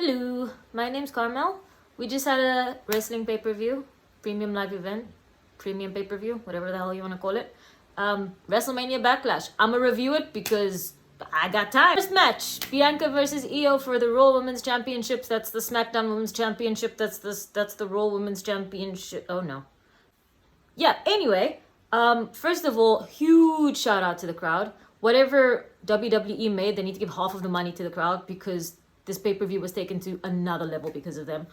Hello, my name's Carmel. We just had a wrestling pay-per-view, premium live event, premium pay-per-view, whatever the hell you want to call it. WrestleMania Backlash. I'm gonna review it because I got time. First match, Bianca versus Io for the Raw Women's Championships. That's the SmackDown Women's Championship. That's the Raw Women's Championship. Oh no. Yeah, anyway, first of all, huge shout out to the crowd. Whatever WWE made, they need to give half of the money to the crowd because this pay-per-view was taken to another level because of them.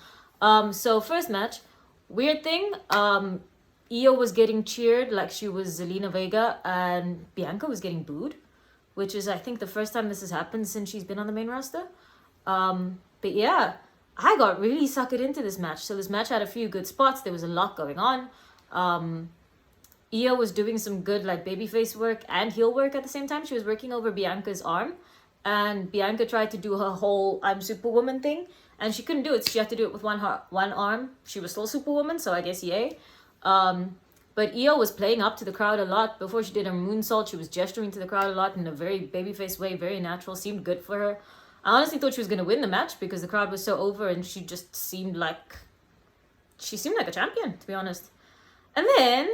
So first match, weird thing, Io was getting cheered like she was Zelina Vega and Bianca was getting booed, which is I think the first time this has happened since she's been on the main roster. But yeah, I got really suckered into this match. So this match had a few good spots. There was a lot going on. Io was doing some good like babyface work and heel work at the same time. She was working over Bianca's arm. And Bianca tried to do her whole I'm Superwoman thing. And she couldn't do it. So she had to do it with one arm. She was still Superwoman, so I guess yay. But Io was playing up to the crowd a lot. Before she did her moonsault, she was gesturing to the crowd a lot in a very babyface way, very natural. Seemed good for her. I honestly thought she was going to win the match because the crowd was so over and she just seemed like... She seemed like a champion, to be honest. And then...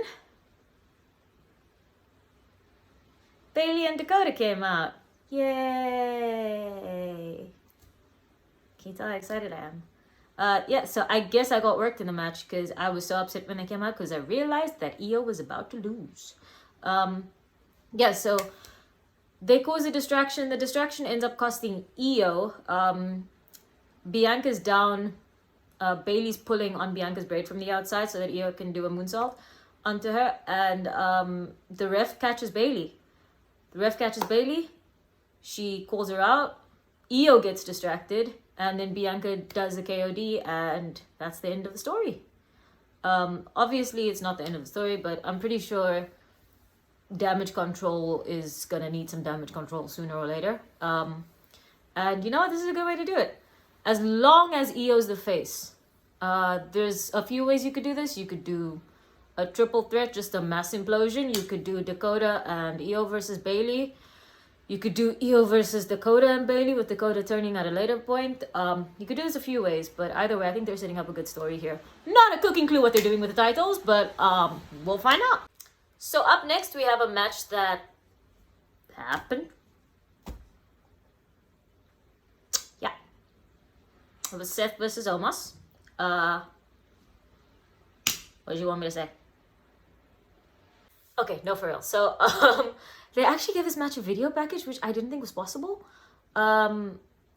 Bayley and Dakota came out. Yay! Can you tell how excited I am? Yeah, so I guess I got worked in the match because I was so upset when I came out because I realized that Io was about to lose. Yeah, so they cause a distraction. The distraction ends up costing Io. Bianca's down. Bayley's pulling on Bianca's braid from the outside so that Io can do a moonsault onto her. And the ref catches Bayley. She calls her out. Io gets distracted. And then Bianca does the KOD. And that's the end of the story. Obviously, it's not the end of the story. But I'm pretty sure damage control is going to need some damage control sooner or later. And you know what? This is a good way to do it. As long as Io's the face. There's a few ways you could do this. You could do a triple threat, just a mass implosion. You could do Dakota and Io versus Bayley. You could do Io versus Dakota and Bayley with Dakota turning at a later point. You could do this a few ways, but either way, I think they're setting up a good story here. Not a cooking clue what they're doing with the titles, but we'll find out. So up next, we have a match that happened. Yeah. It was Seth versus Omos. What do you want me to say? Okay, no, for real. So, they actually gave this match a video package, which I didn't think was possible. I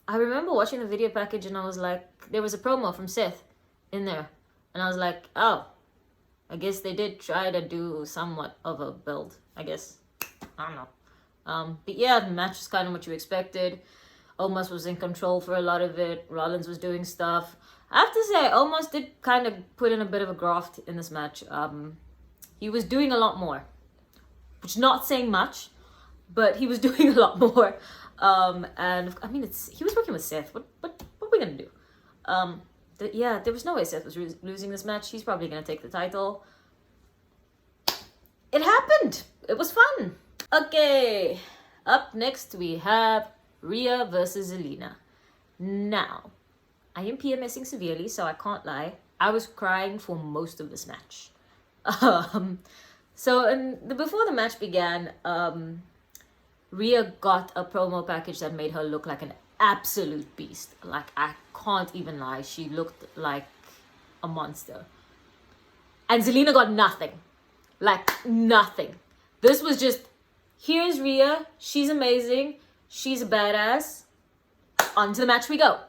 remember watching the video package and I was like, there was a promo from Seth in there. And I was like, oh, I guess they did try to do somewhat of a build, I guess. I don't know. But yeah, the match was kind of what you expected. Omos was in control for a lot of it. Rollins was doing stuff. I have to say, Omos did kind of put in a bit of a graft in this match. He was doing a lot more. Which is not saying much, but he was doing a lot more. And I mean, he was working with Seth. What are we gonna do? Yeah, there was no way Seth was losing this match. He's probably gonna take the title. It happened. It was fun. Okay, up next we have Rhea versus Zelina. Now, I am PMSing severely, so I can't lie. I was crying for most of this match. So before the match began, Rhea got a promo package that made her look like an absolute beast. Like, I can't even lie. She looked like a monster. And Zelina got nothing. Like, nothing. This was just, here's Rhea. She's amazing. She's a badass. On to the match we go.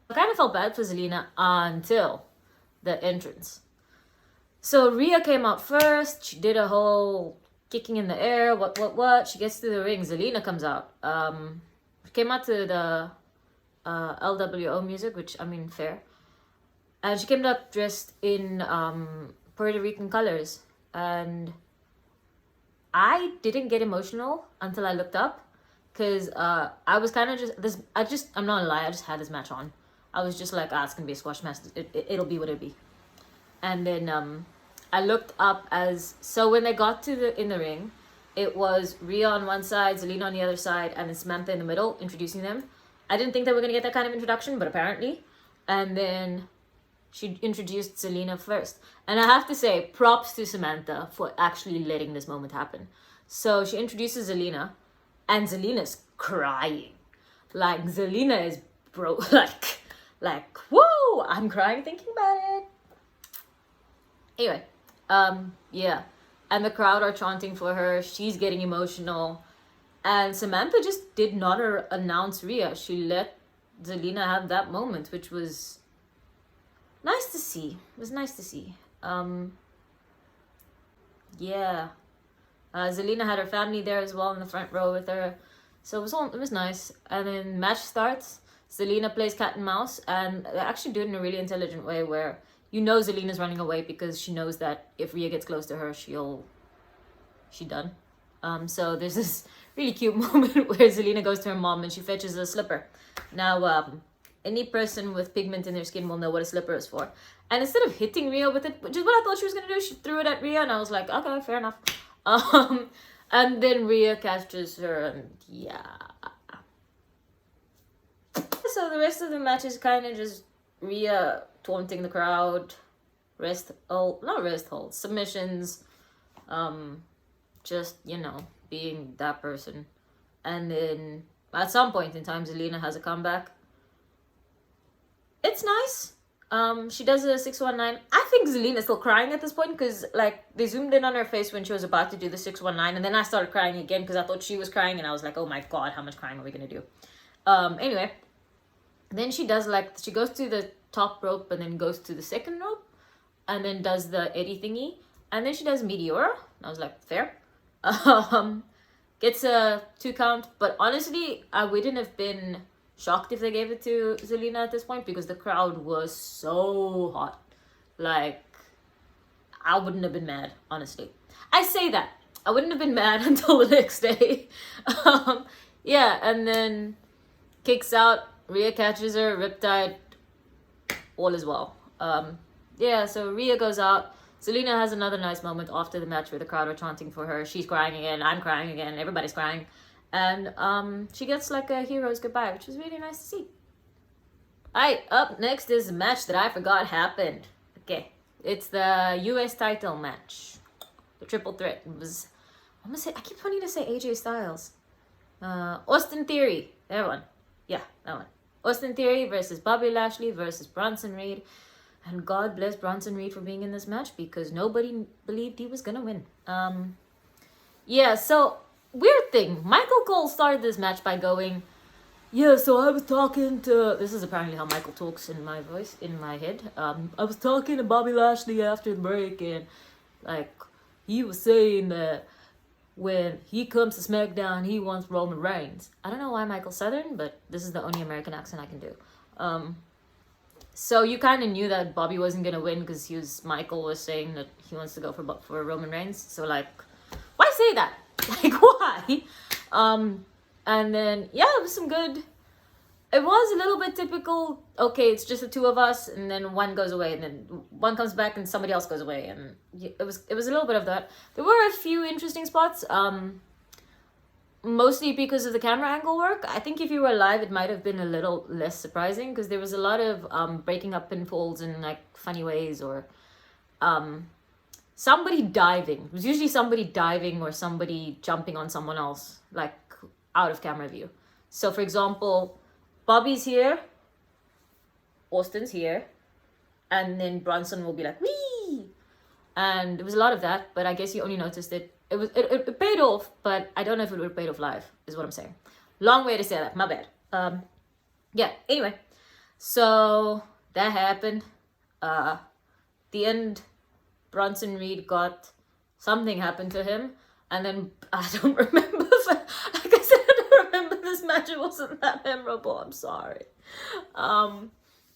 I kind of felt bad for Zelina until the entrance. So Rhea came out first. She did a whole kicking in the air. What? She gets to the ring. Zelina comes out. She came out to the LWO music, which, I mean, fair. And she came up dressed in Puerto Rican colors. And I didn't get emotional until I looked up. Because I was kind of I'm not gonna lie, I just had this match on. I was just like, it's gonna be a squash match. It'll be what it'll be. And then I looked up so when they got in the ring, it was Rhea on one side, Zelina on the other side, and then Samantha in the middle, introducing them. I didn't think that we're gonna get that kind of introduction, but apparently. And then she introduced Zelina first. And I have to say, props to Samantha for actually letting this moment happen. So she introduces Zelina, and Zelina's crying. Like, Zelina is like, whoa, I'm crying thinking about it. Anyway, yeah. And the crowd are chanting for her. She's getting emotional. And Samantha just did not announce Rhea. She let Zelina have that moment, which was nice to see. It was nice to see. Yeah. Zelina had her family there as well in the front row with her. So it was nice. And then match starts. Zelina plays cat and mouse, and they actually do it in a really intelligent way where you know Zelina's running away because she knows that if Rhea gets close to her, she's done. So there's this really cute moment where Zelina goes to her mom and she fetches a slipper. Now, any person with pigment in their skin will know what a slipper is for. And instead of hitting Rhea with it, which is what I thought she was gonna do, she threw it at Rhea, and I was like, okay, fair enough. And then Rhea catches her, and yeah. So the rest of the match is kind of just Rhea taunting the crowd, not rest holds, submissions, just, you know, being that person. And then at some point in time, Zelina has a comeback. It's nice. She does a 619. I think Zelina's still crying at this point because, like, they zoomed in on her face when she was about to do the 619, and then I started crying again because I thought she was crying, and I was like, oh my god, how much crying are we gonna do? Anyway, then she does, like, she goes to the top rope and then goes to the second rope and then does the Eddie thingy, and then she does Meteor. I was like, fair. Gets a 2 count, but honestly, I wouldn't have been shocked if they gave it to Zelina at this point because the crowd was so hot. Like, I wouldn't have been mad, honestly. I say that. I wouldn't have been mad until the next day. Yeah, and then kicks out, Rhea catches her, Riptide, all is well. Yeah, so Rhea goes out. Zelina has another nice moment after the match where the crowd are chanting for her. She's crying again, I'm crying again, everybody's crying. And she gets like a hero's goodbye, which was really nice to see. Alright, up next is a match that I forgot happened. Okay, it's the US title match. The triple threat. It was, I keep wanting to say AJ Styles. Austin Theory, that one. Yeah, that one. Austin Theory versus Bobby Lashley versus Bronson Reed. And God bless Bronson Reed for being in this match because nobody believed he was gonna win. Yeah, so weird thing. Michael Cole started this match by going, yeah, so I was talking to... This is apparently how Michael talks in my voice, in my head. I was talking to Bobby Lashley after the break, and, like, he was saying that when he comes to SmackDown, he wants Roman Reigns. I don't know why Michael's Southern, but this is the only American accent I can do. So you kind of knew that Bobby wasn't going to win because Michael was saying that he wants to go for Roman Reigns. So, like, why say that? Like, why? And then, yeah, it was some good... It was a little bit typical, okay, it's just the two of us, and then one goes away, and then one comes back, and somebody else goes away, and it was a little bit of that. There were a few interesting spots, mostly because of the camera angle work. I think if you were live, it might have been a little less surprising, because there was a lot of breaking up pinfalls in, like, funny ways, or somebody diving. It was usually somebody diving or somebody jumping on someone else, like, out of camera view. So, for example... Bobby's here, Austin's here, and then Bronson will be like, wee! And there was a lot of that, but I guess you only noticed it. It paid off, but I don't know if it would have paid off live, is what I'm saying. Long way to say that, my bad. Yeah, anyway. So, that happened. The end, Bronson Reed got... Something happened to him, and then, I don't remember, like I said, this match, it wasn't that memorable, I'm sorry.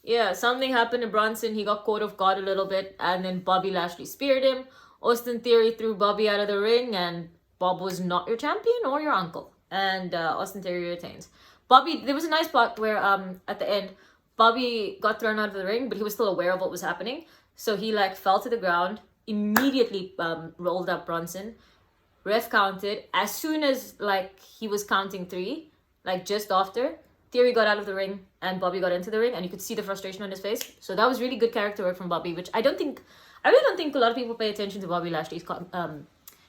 Yeah, something happened to Bronson, he got caught off guard a little bit, and then Bobby Lashley speared him. Austin Theory threw Bobby out of the ring, and Bob was not your champion or your uncle. And Austin Theory retains. Bobby, there was a nice spot where at the end, Bobby got thrown out of the ring, but he was still aware of what was happening. So he like fell to the ground, immediately rolled up Bronson. Ref counted. As soon as like he was counting 3, like just after, Theory got out of the ring and Bobby got into the ring, and you could see the frustration on his face. So that was really good character work from Bobby, which I really don't think a lot of people pay attention to Bobby Lashley's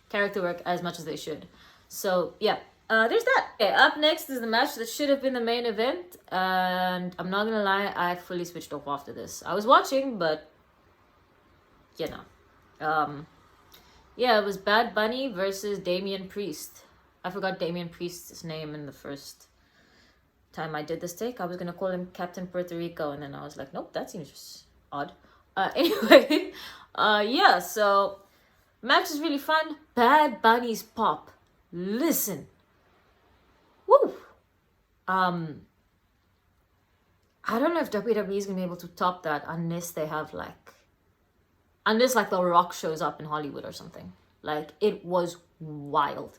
character work as much as they should. So yeah, there's that. Okay, up next is the match that should have been the main event, and I'm not gonna lie, I fully switched off after this. I was watching, but you know, yeah, it was Bad Bunny versus Damian Priest. I forgot Damian Priest's name in the first time I did this take. I was gonna call him Captain Puerto Rico, and then I was like, nope, that seems just odd. Anyway, yeah, so match is really fun. Bad Bunny's pop. Listen. Woo! I don't know if WWE is gonna be able to top that unless they have unless The Rock shows up in Hollywood or something. Like, it was wild.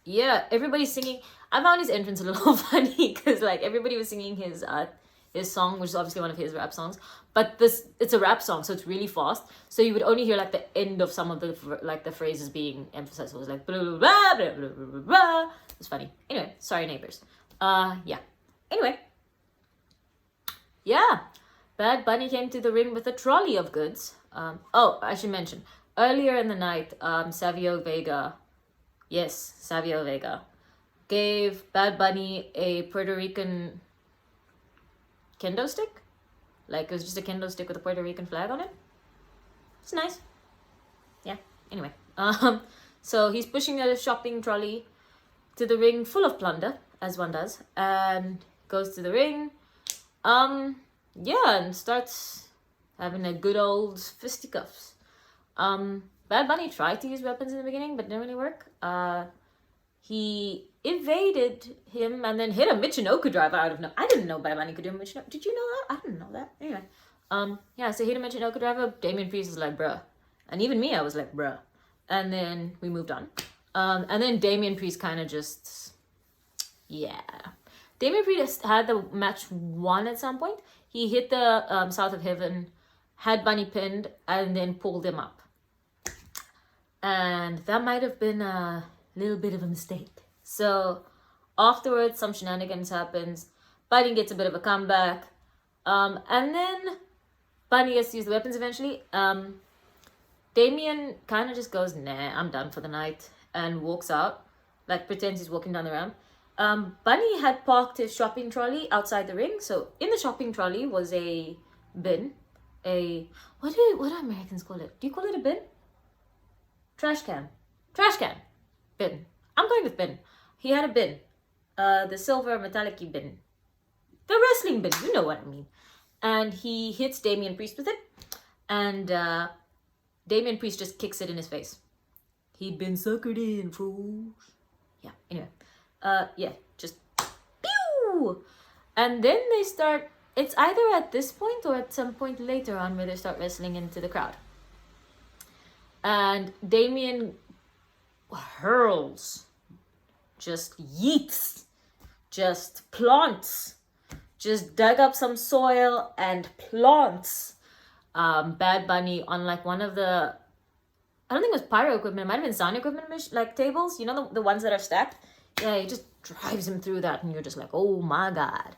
Yeah, everybody's singing. I found his entrance a little funny because everybody was singing his song, which is obviously one of his rap songs. But it's a rap song, so it's really fast. So you would only hear the end of some of the phrases being emphasized. So it was like blah blah blah blah blah blah blah. It's funny. Anyway, sorry neighbors. Yeah. Anyway. Yeah. Bad Bunny came to the ring with a trolley of goods. Oh, I should mention earlier in the night, Savio Vega gave Bad Bunny a Puerto Rican kendo stick. It was just a kendo stick with a Puerto Rican flag on it. It's nice. Yeah, anyway. So he's pushing a shopping trolley to the ring full of plunder, as one does, and goes to the ring. Yeah, and starts having a good old fisticuffs. Bad Bunny tried to use weapons in the beginning, but didn't really work. He evaded him and then hit a Michinoku driver out of no. I didn't know Bad Bunny could do a Michinoku. Did you know that? I didn't know that. Anyway, yeah, so hit a Michinoku driver. Damian Priest was like, bruh. And even me, I was like, bruh. And then we moved on. And then Damian Priest kind of just, yeah. Damian Priest had the match won at some point. He hit the South of Heaven, had Bunny pinned, and then pulled him up. And that might have been a little bit of a mistake. So afterwards, some shenanigans happens. Bunny gets a bit of a comeback. And then Bunny gets to use the weapons eventually. Damian kind of just goes, nah, I'm done for the night. And walks out. Pretends he's walking down the ramp. Bunny had parked his shopping trolley outside the ring. So in the shopping trolley was a bin. What do Americans call it? Do you call it a bin? Trash can. Bin. I'm going with bin. He had a bin. The silver metallic-y bin. The wrestling bin. You know what I mean. And he hits Damian Priest with it. And Damian Priest just kicks it in his face. He'd been suckered in, fools. Yeah, anyway. Yeah, just pew! And then they start, it's either at this point or at some point later on where they start wrestling into the crowd. And Damian hurls, just yeets, just plants, just dug up some soil and plants Bad Bunny on one of the, I don't think it was pyro equipment, it might have been sound equipment, tables, you know, the ones that are stacked. Yeah, he just drives him through that, and you're just like, oh my god.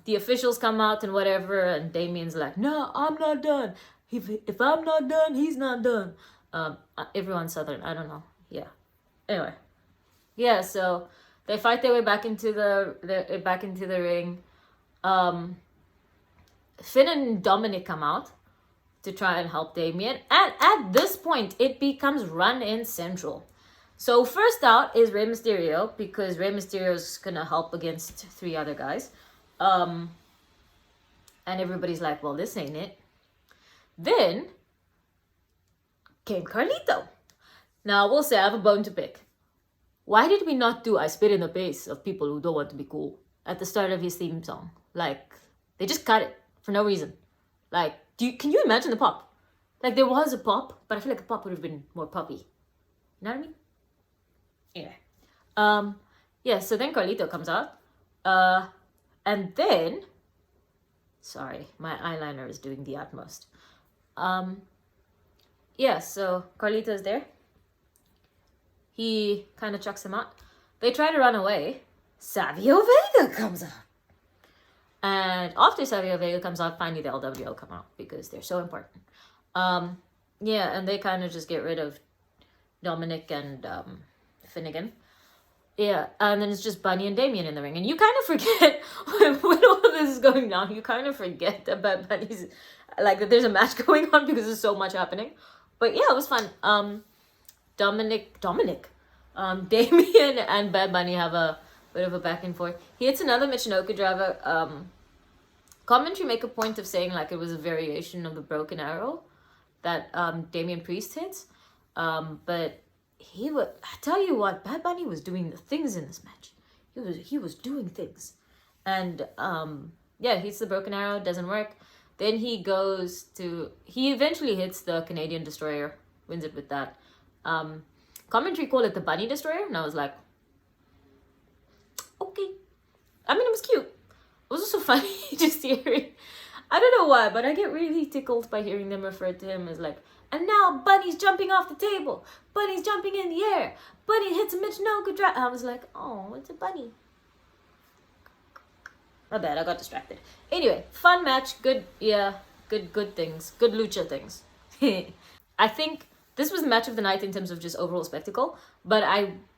The officials come out and whatever, and Damian's like, no, I'm not done. If I'm not done, he's not done. Everyone's Southern, I don't know. Yeah. Anyway. Yeah, so they fight their way back into the ring. Finn and Dominic come out to try and help Damian. And at this point, it becomes run-in central. So first out is Rey Mysterio, because Rey Mysterio's gonna help against 3 other guys. And everybody's like, well, this ain't it. Then came Carlito. Now, I will say I have a bone to pick. Why did we not do I Spit in the Face of People Who Don't Want to Be Cool at the start of his theme song? They just cut it for no reason. Can you imagine the pop? There was a pop, but I feel like a pop would have been more poppy. You know what I mean? Anyway. Yeah, so then Carlito comes out. And then, sorry, my eyeliner is doing the utmost. Yeah, so Carlito's there. He kind of chucks him out. They try to run away, Savio Vega comes out. And after Savio Vega comes out, finally the LWO come out because they're so important. Yeah, and they kind of just get rid of Dominic and Finnegan. Yeah, and then it's just Bunny and Damien in the ring. And you kind of forget when all of this is going down, you kind of forget about Bunny's, like, that there's a match going on because there's so much happening. But yeah, it was fun. Damien and Bad Bunny have a bit of a back and forth. He hits another Michinoku driver. Commentary make a point of saying like it was a variation of the broken arrow that Damian Priest hits. But I tell you what, Bad Bunny was doing the things in this match. He was doing things. And yeah, hits the broken arrow, doesn't work. Then he eventually hits the Canadian Destroyer, wins it with that. Commentary called it the Bunny Destroyer, and I was like, okay. I mean, it was cute. It was also funny just hearing. I don't know why, but I get really tickled by hearing them refer to him as like, and now Bunny's jumping off the table. Bunny's jumping in the air. Bunny hits a Michinoku drop. I was like, oh, it's a bunny. My bad, I got distracted. Anyway, fun match. Good things. Good lucha things. I think this was the match of the night in terms of just overall spectacle. But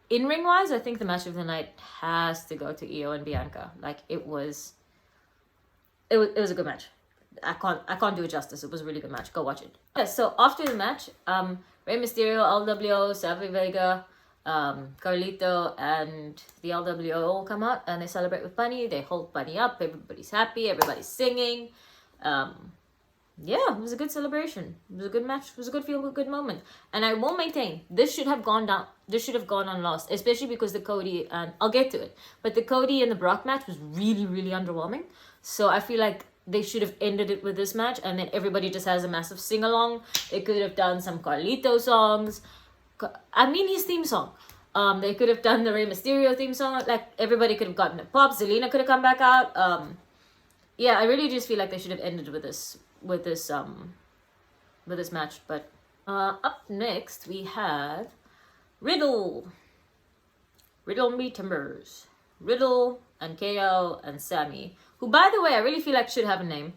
in-ring wise, I think the match of the night has to go to Io and Bianca. Like, it was a good match. I can't do it justice. It was a really good match. Go watch it. Okay, so after the match, Rey Mysterio, LWO, Savio Vega, Carlito, and the LWO all come out and they celebrate with Bunny. They hold Bunny up. Everybody's happy. Everybody's singing. Yeah, it was a good celebration. It was a good match. It was a good feel, a good moment. And I will maintain, this should have gone down. This should have gone unlost, especially because the Cody, and I'll get to it, but the Cody and the Brock match was really, really underwhelming. So I feel like they should have ended it with this match, and then everybody just has a massive sing-along. They could have done some Carlito songs. I mean, his theme song. They could have done the Rey Mysterio theme song. Like, everybody could have gotten a pop. Zelina could have come back out. Yeah, I really just feel like they should have ended with this match. But up next we have Riddle Me Timbers, Riddle and KO and Sammy, who, by the way, I really feel like should have a name.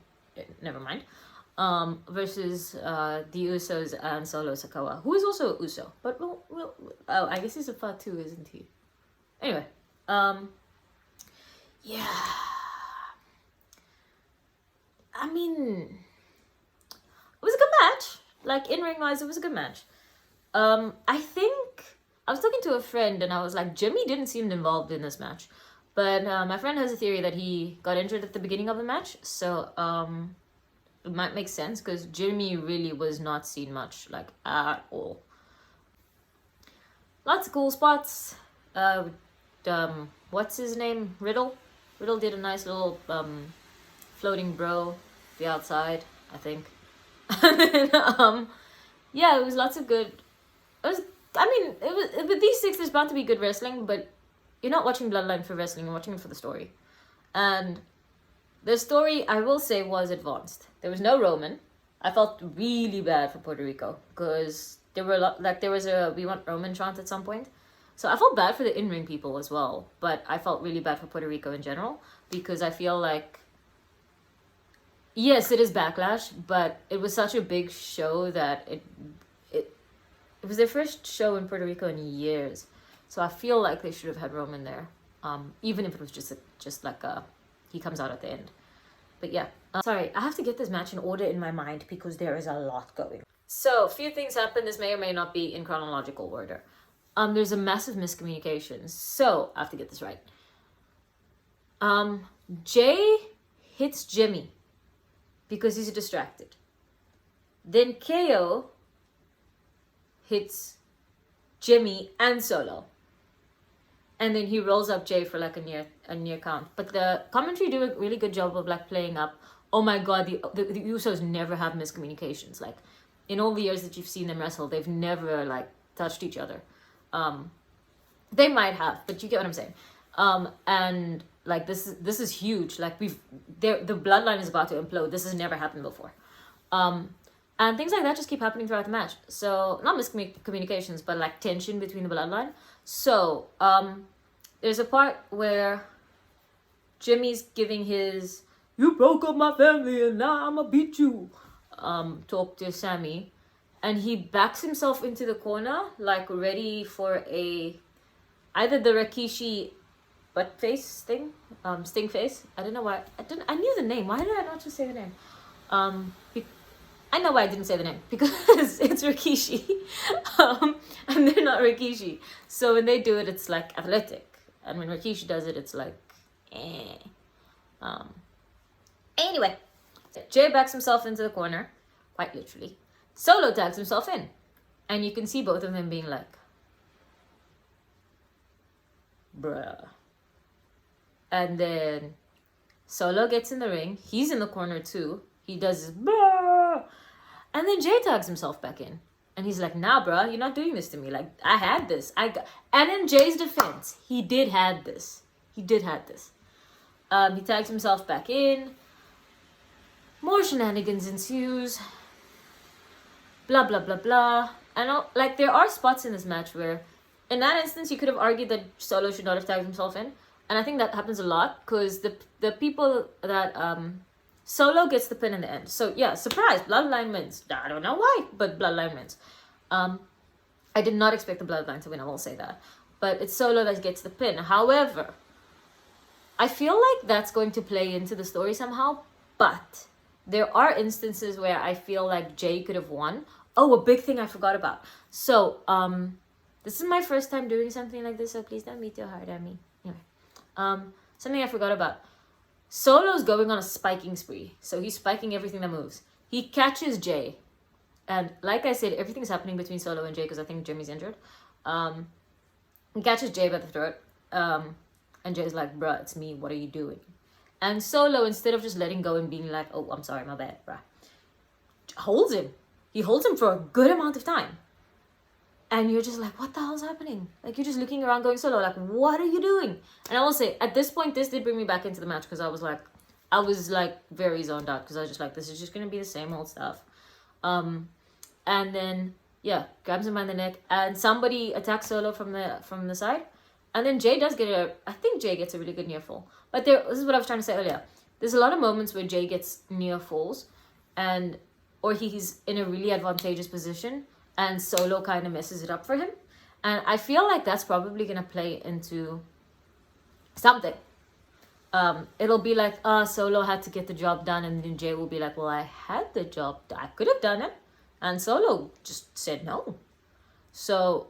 Never mind. Versus the Usos and Solo Sikoa, who is also a Uso, but I guess he's a Fatu, isn't he? Anyway, yeah. I mean, it was a good match. Like, in-ring wise, it was a good match. I think I was talking to a friend and I was like, Jimmy didn't seem involved in this match. But my friend has a theory that he got injured at the beginning of the match. So it might make sense because Jimmy really was not seen much, like, at all. Lots of cool spots. What's his name? Riddle? Riddle did a nice little floating bro the outside, I think. And then, yeah, it was lots of good. With these six, there's bound to be good wrestling, but you're not watching Bloodline for wrestling, you're watching it for the story. And the story, I will say, was advanced. There was no Roman. I felt really bad for Puerto Rico because there were a "We Want Roman" chant at some point. So I felt bad for the in-ring people as well, but I felt really bad for Puerto Rico in general because I feel like, yes, it is Backlash, but it was such a big show that it was their first show in Puerto Rico in years. So I feel like they should have had Roman there, even if it was just like he comes out at the end. But yeah, sorry, I have to get this match in order in my mind because there is a lot going. So a few things happen. This may or may not be in chronological order. There's a massive miscommunication. So I have to get this right. Jay hits Jimmy because he's distracted. Then KO hits Jimmy and Solo. And then he rolls up Jay for like a near count. But the commentary do a really good job of like playing up, oh my god, the Usos never have miscommunications. Like, in all the years that you've seen them wrestle, they've never like touched each other. They might have, but you get what I'm saying. And like this is huge. Like the bloodline is about to implode. This has never happened before. And things like that just keep happening throughout the match. So not miscommunications, but like tension between the bloodline. So there's a part where Jimmy's giving his "you broke up my family and now I'ma beat you" talk to Sammy, and he backs himself into the corner like ready for either the Rikishi butt face thing, sting face. I don't know why. I knew the name. Why did I not just say the name? I know why I didn't say the name, because it's Rikishi, and they're not Rikishi. So when they do it, it's like athletic, and when Rikishi does it, it's like, eh. Anyway, Jay backs himself into the corner, quite literally. Solo tags himself in, and you can see both of them being like, bruh. And then Solo gets in the ring. He's in the corner too. He does his bruh. And then Jay tags himself back in. And he's like, nah, bruh, you're not doing this to me. Like, I had this. And in Jay's defense, he did have this. He tags himself back in. More shenanigans ensues. Blah, blah, blah, blah. And like, there are spots in this match where, in that instance, you could have argued that Solo should not have tagged himself in. And I think that happens a lot, because the people that Solo gets the pin in the end. So yeah, surprise, Bloodline wins. I don't know why, but Bloodline wins. I did not expect the Bloodline to win, I will say that. But it's Solo that gets the pin. However, I feel like that's going to play into the story somehow. But there are instances where I feel like Jay could have won. Oh, a big thing I forgot about. So, this is my first time doing something like this, so please don't be too hard at me. Anyway, something I forgot about. Solo's going on a spiking spree. So he's spiking everything that moves. He catches Jay. And like I said, everything's happening between Solo and Jay because I think Jimmy's injured. He catches Jay by the throat. And Jay's like, bruh, it's me. What are you doing? And Solo, instead of just letting go and being like, oh, I'm sorry, my bad, bruh, holds him. He holds him for a good amount of time. And you're just like, what the hell's happening? Like, you're just looking around going, Solo, like, what are you doing? And I will say, at this point, this did bring me back into the match, because I was like very zoned out, because I was just like, this is just going to be the same old stuff. And then, yeah, grabs him by the neck, and somebody attacks Solo from the side. And then Jay does get I think Jay gets a really good near fall. But this is what I was trying to say earlier. There's a lot of moments where Jay gets near falls, or he's in a really advantageous position, and Solo kind of messes it up for him. And I feel like that's probably going to play into something. It'll be like, Solo had to get the job done, and then Jay will be like, well, I had the job. I could have done it. And Solo just said no. So,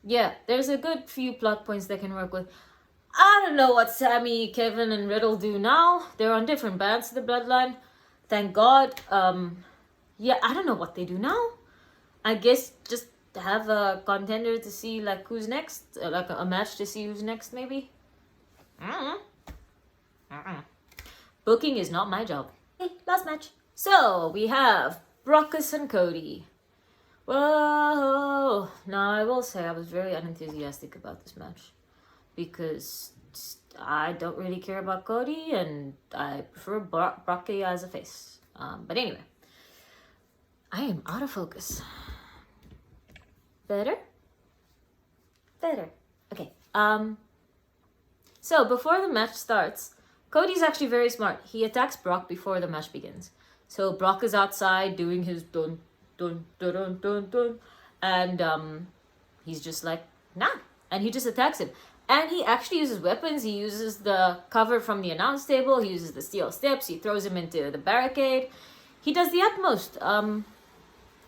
yeah, there's a good few plot points they can work with. I don't know what Sammy, Kevin, and Riddle do now. They're on different bands to the Bloodline. Thank God. Yeah, I don't know what they do now. I guess just have a contender to see like who's next, like a match to see who's next, maybe. Booking is not my job. Hey, last match. So we have Brockus and Cody. Whoa! Now I will say I was very unenthusiastic about this match, because I don't really care about Cody, and I prefer Brocky as a face. But anyway, I am out of focus. Better? Okay. So before the match starts, Cody's actually very smart. He attacks Brock before the match begins. So Brock is outside doing his dun dun dun dun dun dun, and he's just like, nah, and he just attacks him. And he actually uses weapons. He uses the cover from the announce table. He uses the steel steps. He throws him into the barricade. He does the utmost.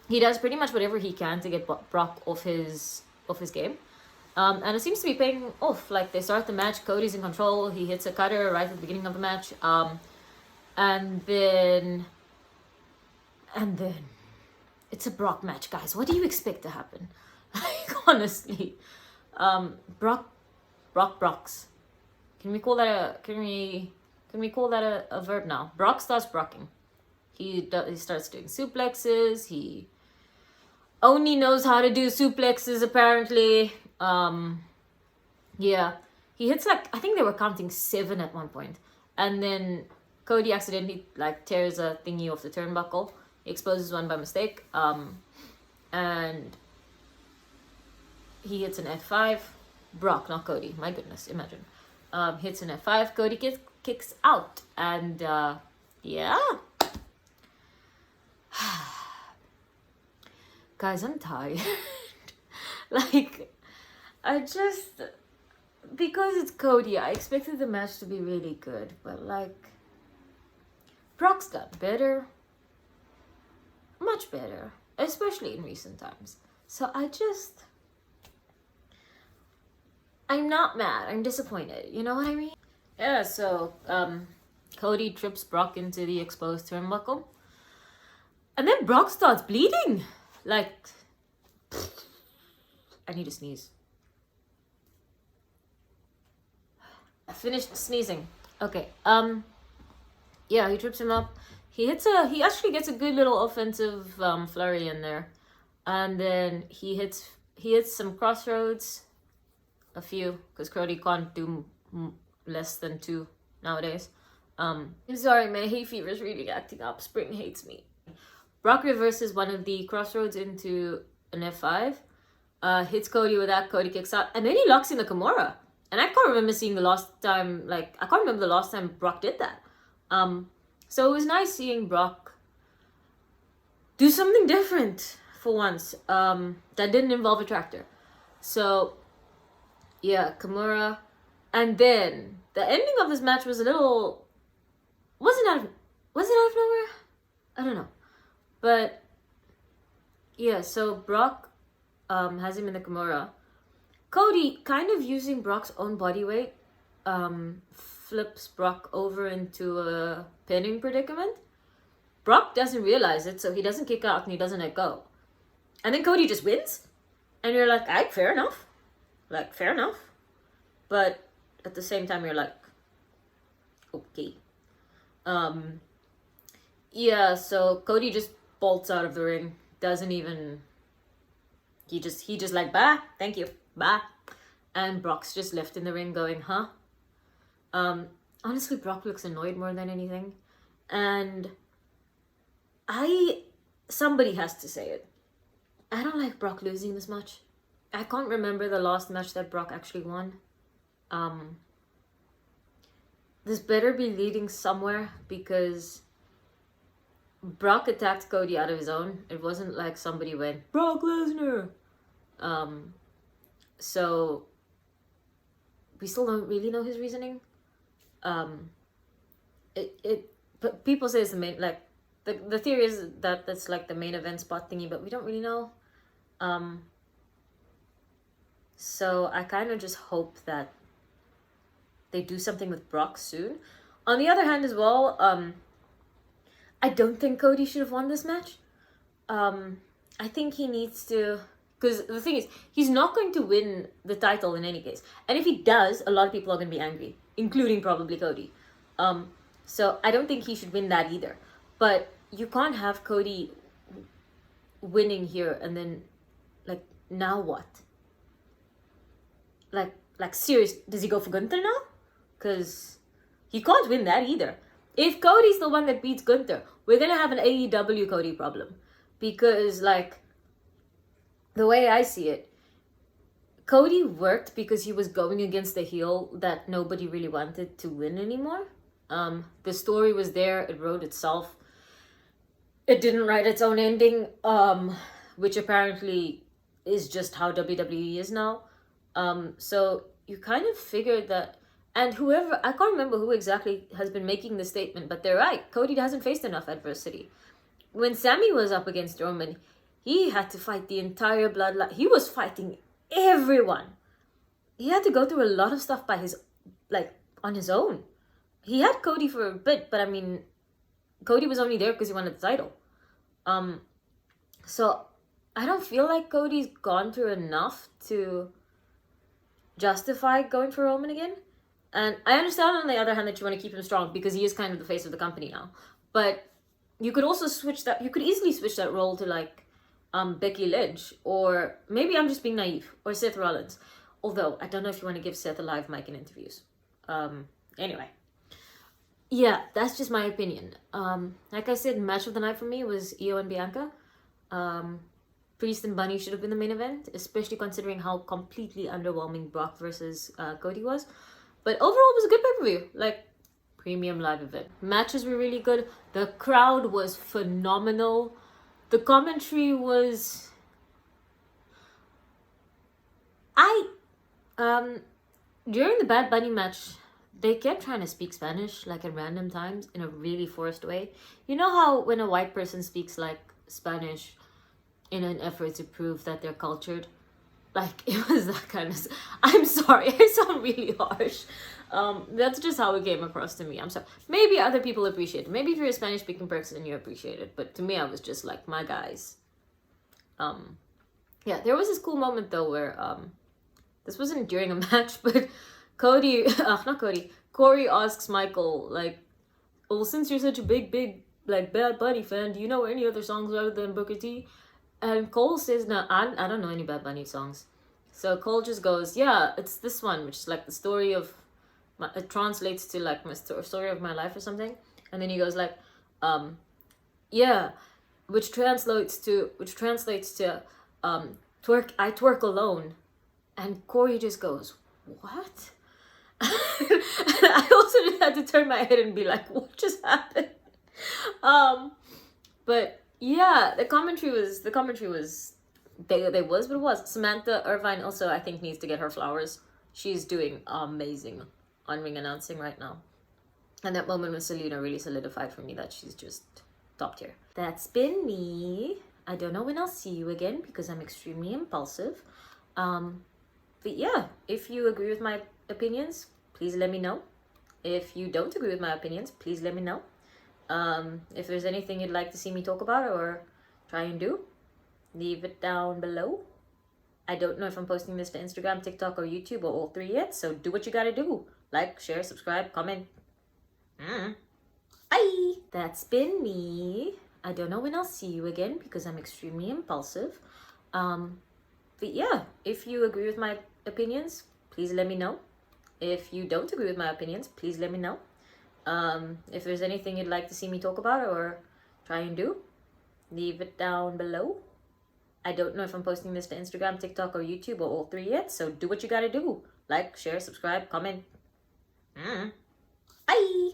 He does pretty much whatever he can to get Brock off his game. And it seems to be paying off. Like, they start the match, Cody's in control. He hits a cutter right at the beginning of the match. And then it's a Brock match, guys. What do you expect to happen? Like, honestly, Brocks. Can we call that a verb now? Brock starts brocking. He starts doing suplexes. He only knows how to do suplexes, apparently. Yeah, he hits like, I think they were counting 7 at one point, and then Cody accidentally like tears a thingy off the turnbuckle. He exposes one by mistake, and he hits an F5. Brock, not Cody. My goodness, imagine. Hits an F5. Cody kicks out. And yeah. Guys, I'm tired. Like, because it's Cody, I expected the match to be really good. But like, Brock's got better. Much better. Especially in recent times. So I'm not mad. I'm disappointed. You know what I mean? Yeah, so Cody trips Brock into the exposed turnbuckle. And then Brock starts bleeding. Like, I need to sneeze. I finished sneezing. Okay. Yeah, he trips him up. He actually gets a good little offensive flurry in there. And then he hits some crossroads. A few, because Cody can't do less than 2 nowadays. I'm sorry, my hay fever is really acting up. Spring hates me. Brock reverses one of the crossroads into an F5. Hits Cody with that. Cody kicks out. And then he locks in the Kimura. And I can't remember seeing the last time, like, I can't remember the last time Brock did that. So it was nice seeing Brock do something different for once. That didn't involve a tractor. So, yeah, Kimura. And then the ending of this match was a little... Was it out of nowhere? I don't know. But, yeah, so Brock has him in the Kimura. Cody, kind of using Brock's own body weight, flips Brock over into a pinning predicament. Brock doesn't realize it, so he doesn't kick out and he doesn't let go. And then Cody just wins. And you're like, fair enough. Like, fair enough. But at the same time, you're like, okay. Yeah, so Cody just bolts out of the ring. Doesn't even... He just like, bye, thank you, bye. And Brock's just left in the ring going, huh? Honestly, Brock looks annoyed more than anything. And somebody has to say it. I don't like Brock losing this much. I can't remember the last match that Brock actually won. This better be leading somewhere, because Brock attacked Cody out of his own. It wasn't like somebody went, Brock Lesnar. So we still don't really know his reasoning. But people say it's the main, like, the theory is that that's like the main event spot thingy, but we don't really know. So I kind of just hope that they do something with Brock soon. On the other hand as well, I don't think Cody should have won this match. I think he needs to... Because the thing is, he's not going to win the title in any case. And if he does, a lot of people are going to be angry, including probably Cody. So I don't think he should win that either. But you can't have Cody winning here and then, like, now what? Like serious, does he go for Gunther now? Because he can't win that either. If Cody's the one that beats Gunther, we're going to have an AEW Cody problem. Because, like, the way I see it, Cody worked because he was going against the heel that nobody really wanted to win anymore. The story was there, it wrote itself. It didn't write its own ending, which apparently is just how WWE is now. So you kind of figured that, and whoever, I can't remember who exactly has been making the statement, but they're right. Cody hasn't faced enough adversity. When Sami was up against Roman, he had to fight the entire bloodline. He was fighting everyone. He had to go through a lot of stuff on his own. He had Cody for a bit, but I mean, Cody was only there because he wanted the title. So I don't feel like Cody's gone through enough to justify going for Roman again. And I understand on the other hand that you want to keep him strong because he is kind of the face of the company now. But you could also you could easily switch that role to like Becky Lynch, or maybe I'm just being naive, or Seth Rollins. Although I don't know if you want to give Seth a live mic in interviews. Anyway. Yeah, that's just my opinion. Like I said, match of the night for me was Io and Bianca. Priest and Bunny should have been the main event, especially considering how completely underwhelming Brock versus Cody was. But overall, it was a good pay-per-view. Like, premium live event. Matches were really good. The crowd was phenomenal. The commentary was... during the Bad Bunny match, they kept trying to speak Spanish, like at random times, in a really forced way. You know how when a white person speaks like Spanish in an effort to prove that they're cultured? Like, it was that kind of... I'm sorry, I sound really harsh. That's just how it came across to me. I'm sorry. Maybe other people appreciate it. Maybe if you're a Spanish-speaking person, you appreciate it. But to me, I was just like, my guys. Yeah, there was this cool moment, though, where... this wasn't during a match, but Cody... not Cody. Corey asks Michael, like, well, since you're such a big, like, Bad Bunny fan, do you know any other songs other than Booker T? And Cole says, no, I don't know any Bad Bunny songs. So Cole just goes, yeah, it's this one, which is like the story of, it translates to like my story of my life or something. And then he goes like, yeah, which translates to, I twerk alone. And Corey just goes, what? And I also just had to turn my head and be like, what just happened? But yeah, the commentary was they was what it was. Samantha Irvine also, I think, needs to get her flowers. She's doing amazing on ring announcing right now. And that moment with Selena really solidified for me that she's just top tier. That's been me. I don't know when I'll see you again because I'm extremely impulsive. But yeah, if you agree with my opinions, please let me know. If you don't agree with my opinions, please let me know. If there's anything you'd like to see me talk about or try and do, leave it down below. I don't know if I'm posting this to Instagram, TikTok, or YouTube, or all three yet, so do what you gotta do. Like, share, subscribe, comment. Bye! That's been me. I don't know when I'll see you again because I'm extremely impulsive. But yeah, if you agree with my opinions, please let me know. If you don't agree with my opinions, please let me know. If there's anything you'd like to see me talk about or try and do, leave it down below. I don't know if I'm posting this to Instagram, TikTok, or YouTube, or all three yet, so do what you gotta do. Like, share, subscribe, comment. Bye!